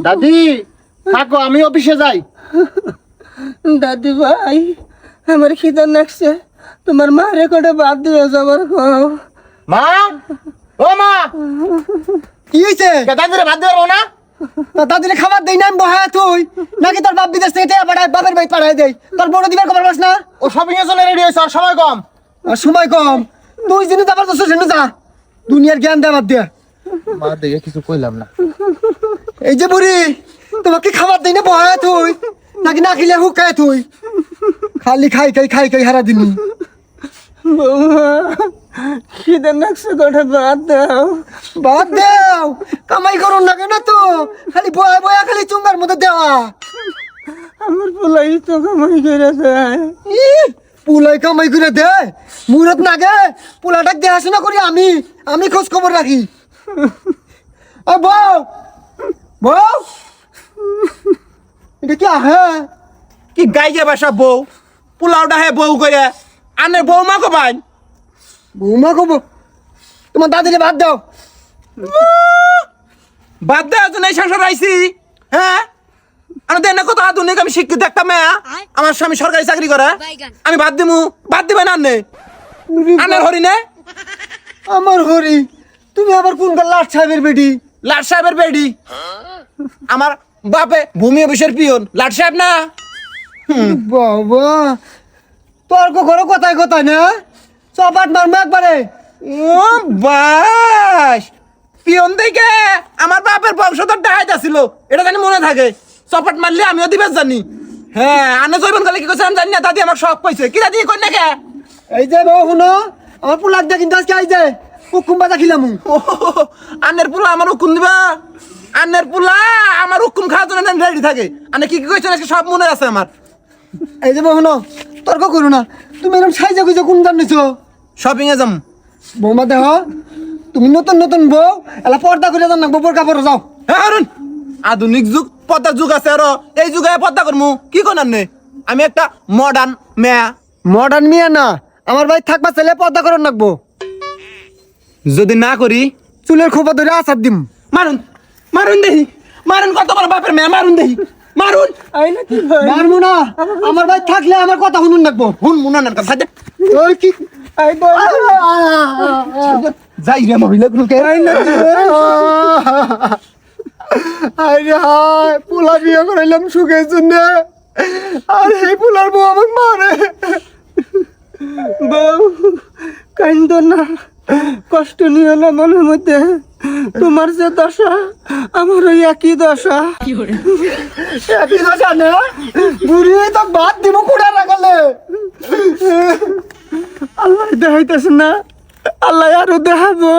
দাদি থাকো, আমি অফিসে যাই। দাদি ভাই, আমার খিদা লাগছে, তোমার মারে করে বাদ দিয়ে যাবার খাও। মা, ও মা, কি হয়েছে? দাদিরে ভাত দেবো না? দাদিরে খাবার দেই না আমি বহায় তুই, নাকি তোর বাপ বিদেশ থেকে টেয়া পাঠায়, বাপের বাড়ি পাঠায় দেয়? তোর বড় দিবার খবর পাস না? ও শপিং এর জন্য রেডি হয়েছে, আর সময় কম। আর সময় কম, তুই যিনি যাবার তো সেখানে যা, দুনিয়ার জ্ঞান দেওয়ার দিয়ে। মা দেখে কিছু কইলাম না। এই যে বুড়ি, তোমাকে খাবার দেই না বহায় তুই, নাকি না খেলে হুকায় তুই? খালি খাই খাই খাই খাই হারা দিনই। বৌমা, খিদা লাগছে, করে বাদ দাও। বাদ দেও, কামাই করুন না কেন তো, খালি বয়া বয়া খালি চুঙ্গার মধ্যে দেওয়া। আমার পোলাই তো কামাই করে দেয়। পুলাই কামাই করে দে, মুরত নাগে পুলাটাক দেখাশোনা করি আমি খোঁজ খবর রাখি। ও বউ, বউ, এটা কি আহে? কি গাইয়ে বাসা বউ, পোলাওটা হে বউ করে আনে বউ মা কো ভাই। বৌমা কব, তোমার দাদিরে বাদ দাও। বাদ দে আজ এই সংসার আইছি। হ্যাঁ, আমি দেন কত আধুনিক, আমি শিক্ষিত একটা মেয়া, আমার স্বামী সরকারি চাকরি করে, আমি বাদ দিবে না আনে আনের হরি নে। আমার হরি, তুমি আবার কোন লাট সাহেবের বেটি? লাট সাহেবের বেডি, আমার বাপে ভূমি অফিসের পিয়ন, লাট সাহেব না। বাবা, তর্ক করো কথায় কথায় না, চপাট মারমো একবারে। ও বাস, পিয়ন দেখে আমার বাপের বংশধর ডাহাইতে ছিল, এটা জানি মনে থাকে। চপাট মারলে আমিও দিবে জানি। হ্যাঁ, আনে জৈবন কালে কি করছে আমি জানি না, দাদি আমার শখ পাইছে। কি দাদি কই না কে? এই যে বউ শুনো, আমার পুলাক দিয়ে কিন্তু আজকে আইছে হুকুম বাজা খিলাম। ও, আনের পুলা আমার হুকুম দিবা? আনের পুলা আমার হুকুম খাওয়ার জন্য রেডি থাকে। আনে কি কি কইছেন আজকে সব মনে আছে আমার। এই যে বউ শুনো, তর্ক করো না, তুমি এরকম সাইজা গুইজা কোন জানিস? শপিং এ যাম। বৌমা দেহ, তুমি নতুন নতুন বউ, এলা পর্দা করে জান না, গোবর কাপড় যাও। হ্যাঁ হারুন, আধুনিক যুগ পদ্মার যুগ আছে, আরো এই যুগে পদ্মা করমু কি কোন আনে? আমি একটা মডার্ন মেয়া। মডার্ন মিয়া না, আমার ভাই থাকবা ছেলে পর্দা করন রাখবো। যদি না করি চুলের খোপা ধরে আসার দিম। মারুন, মারুন দেহি, মারুন, কত বড় বাপের মেয়া, মারুন দেহি, মারুন। আই না কি ভাই? মারমু না, আমার ভাই থাকলে আমার কথা শুনুন রাখবো। হুন মুনানের কথা দে। ওই কি আই বল। যাই রে মহিলা গুলোকে। আরে হায়, পোলা বিয়ে করাইলাম সুখের জন্য, আর এই পোলার বউ আমাকে মারে। বউ, কান্দ না, কষ্ট নিও না মনের মধ্যে। তোমার যে দশা, আমার ওই একই দশা। একই দশা না, বুড়ি তো বাদ দিব কুড়া লাগালে। আল্লাহ দেখাইতেছে না, আল্লাহ আরো দেখাবো।